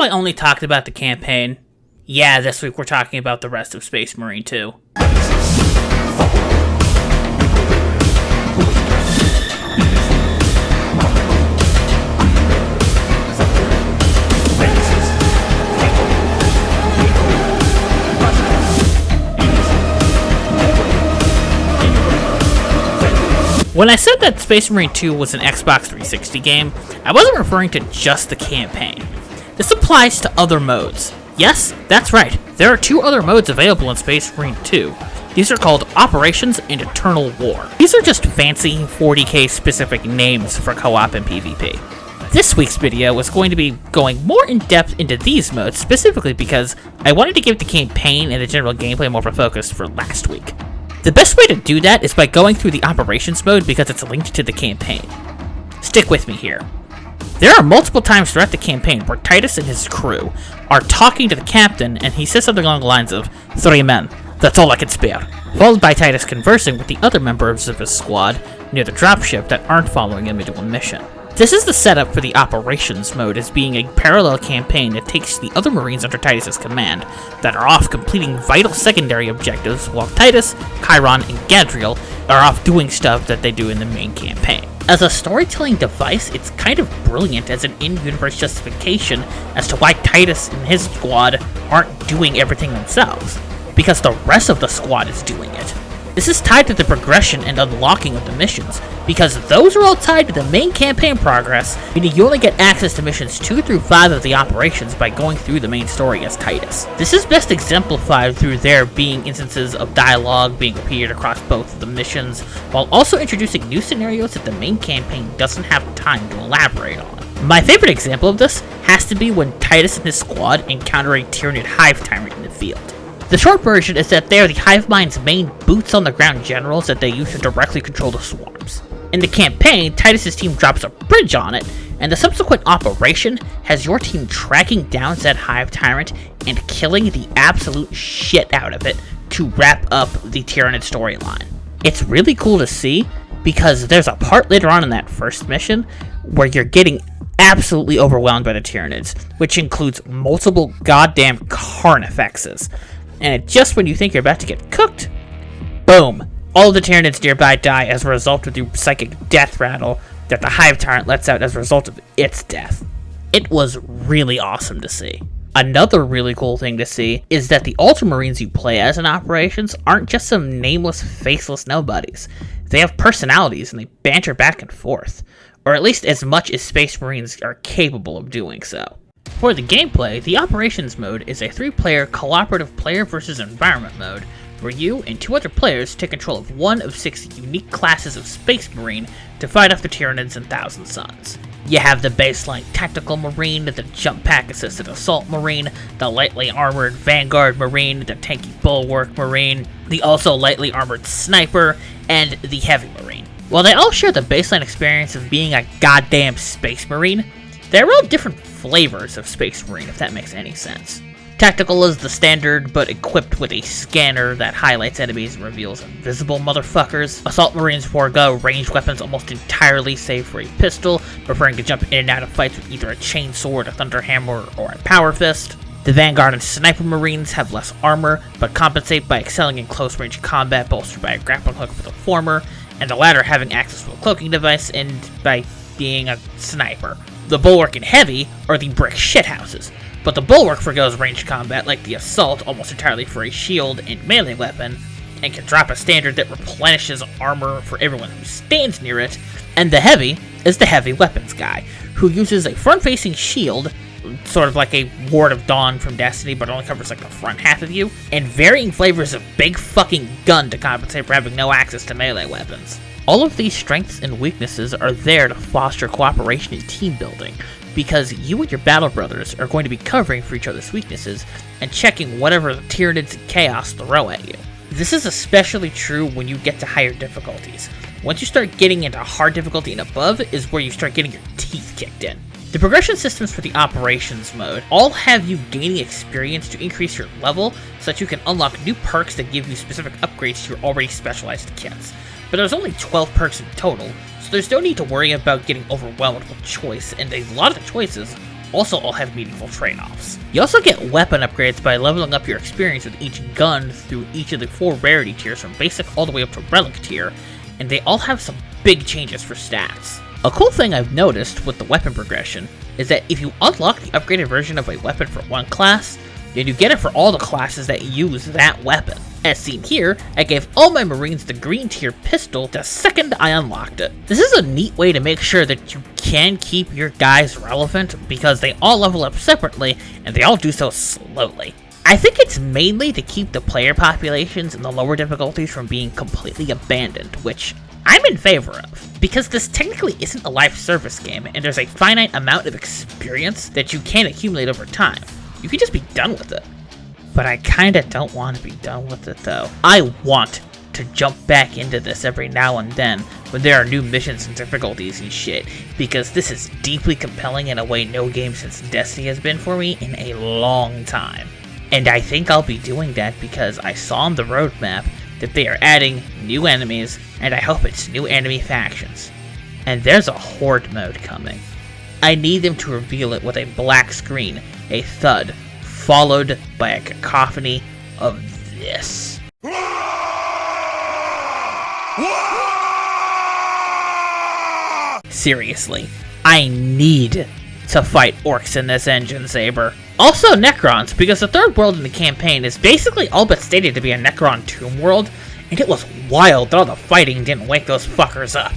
how I only talked about the campaign? Yeah, this week we're talking about the rest of Space Marine 2. When I said that Space Marine 2 was an Xbox 360 game, I wasn't referring to just the campaign. This applies to other modes. Yes, that's right, there are 2 other modes available in Space Marine 2. These are called Operations and Eternal War. These are just fancy 40k specific names for co-op and PvP. This week's video is going to be going more in depth into these modes, specifically because I wanted to give the campaign and the general gameplay more of a focus for last week. The best way to do that is by going through the Operations mode because it's linked to the campaign. Stick with me here. There are multiple times throughout the campaign where Titus and his crew are talking to the captain and he says something along the lines of, 3 men, that's all I can spare, followed by Titus conversing with the other members of his squad near the dropship that aren't following him into a mission. This is the setup for the Operations mode as being a parallel campaign that takes the other Marines under Titus' command that are off completing vital secondary objectives while Titus, Chiron, and Gadriel are off doing stuff that they do in the main campaign. As a storytelling device, it's kind of brilliant as an in-universe justification as to why Titus and his squad aren't doing everything themselves, because the rest of the squad is doing it. This is tied to the progression and unlocking of the missions, because those are all tied to the main campaign progress, meaning you only get access to missions 2 through 5 of the operations by going through the main story as Titus. This is best exemplified through there being instances of dialogue being repeated across both of the missions, while also introducing new scenarios that the main campaign doesn't have time to elaborate on. My favorite example of this has to be when Titus and his squad encounter a Tyranid Hive Tyrant in the field. The short version is that they are the Hive Mind's main boots-on-the-ground generals that they use to directly control the swarms. In the campaign, Titus' team drops a bridge on it, and the subsequent operation has your team tracking down said Hive Tyrant and killing the absolute shit out of it to wrap up the Tyranid storyline. It's really cool to see, because there's a part later on in that first mission where you're getting absolutely overwhelmed by the Tyranids, which includes multiple goddamn Carnifexes. And just when you think you're about to get cooked, boom, all the Tyranids nearby die as a result of the psychic death rattle that the Hive Tyrant lets out as a result of its death. It was really awesome to see. Another really cool thing to see is that the Ultramarines you play as in Operations aren't just some nameless, faceless nobodies. They have personalities and they banter back and forth, or at least as much as Space Marines are capable of doing so. For the gameplay, the Operations mode is a 3-player cooperative player versus environment mode, where you and 2 other players take control of one of 6 unique classes of Space Marine to fight off the Tyranids and Thousand Suns. You have the baseline Tactical Marine, the Jump Pack Assisted Assault Marine, the lightly armored Vanguard Marine, the tanky Bulwark Marine, the also lightly armored Sniper, and the Heavy Marine. While they all share the baseline experience of being a goddamn Space Marine, they're all different flavors of Space Marine, if that makes any sense. Tactical is the standard, but equipped with a scanner that highlights enemies and reveals invisible motherfuckers. Assault Marines forego ranged weapons almost entirely save for a pistol, preferring to jump in and out of fights with either a chainsword, a thunderhammer, or a power fist. The Vanguard and Sniper Marines have less armor, but compensate by excelling in close-range combat bolstered by a grappling hook for the former, and the latter having access to a cloaking device and by being a sniper. The Bulwark and Heavy are the brick shithouses, but the Bulwark forgoes ranged combat like the Assault almost entirely for a shield and melee weapon, and can drop a standard that replenishes armor for everyone who stands near it, and the Heavy is the heavy weapons guy, who uses a front-facing shield, sort of like a Ward of Dawn from Destiny, but only covers like the front half of you, and varying flavors of big fucking gun to compensate for having no access to melee weapons. All of these strengths and weaknesses are there to foster cooperation and team building, because you and your battle brothers are going to be covering for each other's weaknesses and checking whatever the Tyranids and Chaos throw at you. This is especially true when you get to higher difficulties. Once you start getting into hard difficulty and above is where you start getting your teeth kicked in. The progression systems for the Operations mode all have you gaining experience to increase your level so that you can unlock new perks that give you specific upgrades to your already specialized kits. But there's only 12 perks in total, so there's no need to worry about getting overwhelmed with choice, and a lot of the choices also all have meaningful trade-offs. You also get weapon upgrades by leveling up your experience with each gun through each of the 4 rarity tiers from basic all the way up to relic tier, and they all have some big changes for stats. A cool thing I've noticed with the weapon progression is that if you unlock the upgraded version of a weapon for one class, then you get it for all the classes that use that weapon. As seen here, I gave all my Marines the green tier pistol the second I unlocked it. This is a neat way to make sure that you can keep your guys relevant because they all level up separately and they all do so slowly. I think it's mainly to keep the player populations in the lower difficulties from being completely abandoned, which I'm in favor of, because this technically isn't a live service game and there's a finite amount of experience that you can accumulate over time. You can just be done with it. But I kinda don't want to be done with it though. I want to jump back into this every now and then when there are new missions and difficulties and shit, because this is deeply compelling in a way no game since Destiny has been for me in a long time. And I think I'll be doing that because I saw on the roadmap that they are adding new enemies, and I hope it's new enemy factions. And there's a horde mode coming. I need them to reveal it with a black screen, a thud, followed by a cacophony of this. Seriously, I need to fight orcs in this engine saber. Also Necrons, because the third world in the campaign is basically all but stated to be a Necron tomb world, and it was wild that all the fighting didn't wake those fuckers up.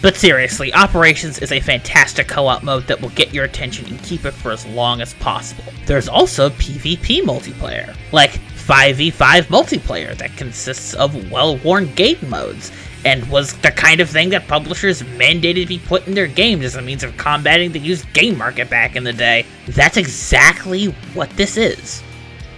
But seriously, Operations is a fantastic co-op mode that will get your attention and keep it for as long as possible. There's also PvP multiplayer, like 5v5 multiplayer that consists of well-worn game modes, and was the kind of thing that publishers mandated to be put in their games as a means of combating the used game market back in the day. That's exactly what this is.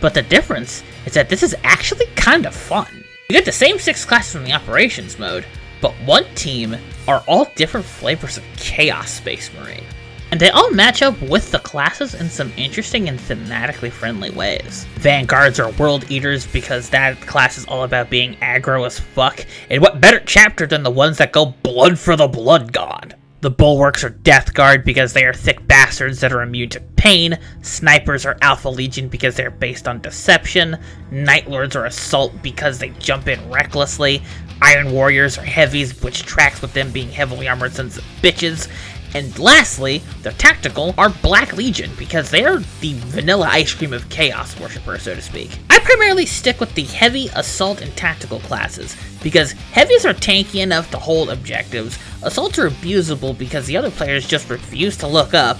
But the difference is that this is actually kind of fun. You get the same 6 classes from the Operations mode, but one team are all different flavors of Chaos Space Marine. And they all match up with the classes in some interesting and thematically friendly ways. Vanguards are World Eaters because that class is all about being aggro as fuck, and what better chapter than the ones that go blood for the Blood God? The Bulwarks are Death Guard because they are thick bastards that are immune to pain. Snipers are Alpha Legion because they're based on deception. Night Lords are Assault because they jump in recklessly. Iron Warriors are Heavies, which tracks with them being heavily armored sons of bitches. And lastly, the Tactical are Black Legion because they are the vanilla ice cream of chaos worshippers, so to speak. I primarily stick with the Heavy, Assault, and Tactical classes because Heavies are tanky enough to hold objectives, Assaults are abusable because the other players just refuse to look up,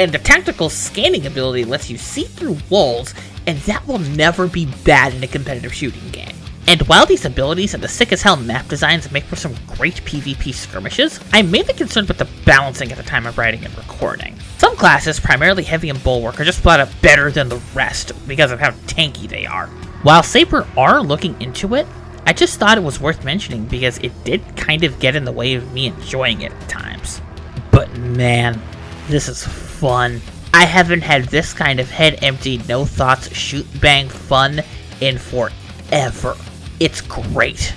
and the Tactical scanning ability lets you see through walls, and that will never be bad in a competitive shooting game. And while these abilities and the sick-as-hell map designs make for some great PvP skirmishes, I'm mainly concerned with the balancing at the time of writing and recording. Some classes, primarily Heavy and Bulwark, are just flat out better than the rest because of how tanky they are. While Saber are looking into it, I just thought it was worth mentioning because it did kind of get in the way of me enjoying it at times. But man, this is fun. I haven't had this kind of head-empty, no-thoughts, shoot-bang fun in forever. It's great.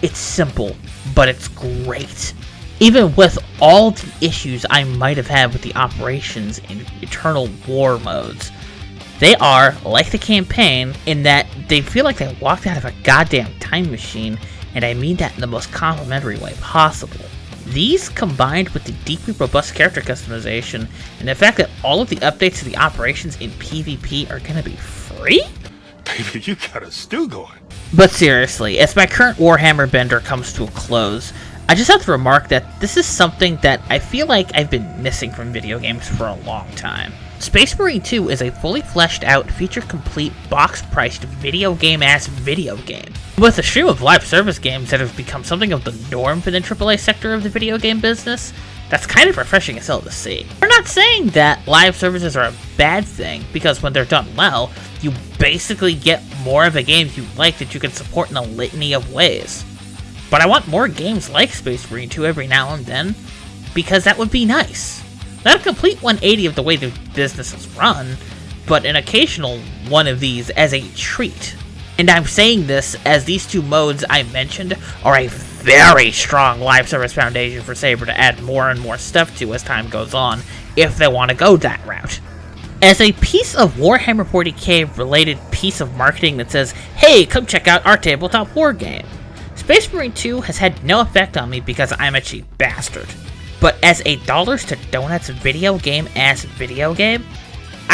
It's simple, but it's great. Even with all the issues I might have had with the Operations and Eternal War modes, they are, like the campaign, in that they feel like they walked out of a goddamn time machine, and I mean that in the most complimentary way possible. These, combined with the deeply robust character customization, and the fact that all of the updates to the Operations in PvP are gonna be free? Baby, you got a stew going. But seriously, as my current Warhammer bender comes to a close, I just have to remark that this is something that I feel like I've been missing from video games for a long time. Space Marine 2 is a fully fleshed out, feature-complete, box-priced video game-ass video game. With a stream of live service games that have become something of the norm for the AAA sector of the video game business, that's kind of refreshing as hell to see. We're not saying that live services are a bad thing, because when they're done well, you basically get more of a game you like that you can support in a litany of ways. But I want more games like Space Marine 2 every now and then, because that would be nice. Not a complete 180 of the way the business is run, but an occasional one of these as a treat. And I'm saying this as these two modes I mentioned are a very strong live service foundation for Saber to add more and more stuff to as time goes on, if they want to go that route. As a piece of Warhammer 40k related piece of marketing that says, hey, come check out our tabletop war game. Space Marine 2 has had no effect on me because I'm a cheap bastard. But as a dollars to donuts video game, I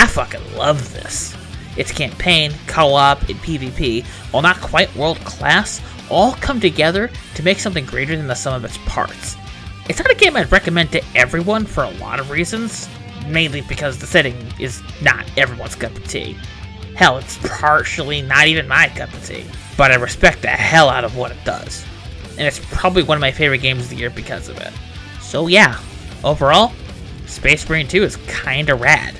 fucking love this. Its campaign, co-op, and PvP, while not quite world class, all come together to make something greater than the sum of its parts. It's not a game I'd recommend to everyone for a lot of reasons, mainly because the setting is not everyone's cup of tea. Hell, it's partially not even my cup of tea, but I respect the hell out of what it does. And it's probably one of my favorite games of the year because of it. So yeah, overall, Space Marine 2 is kinda rad.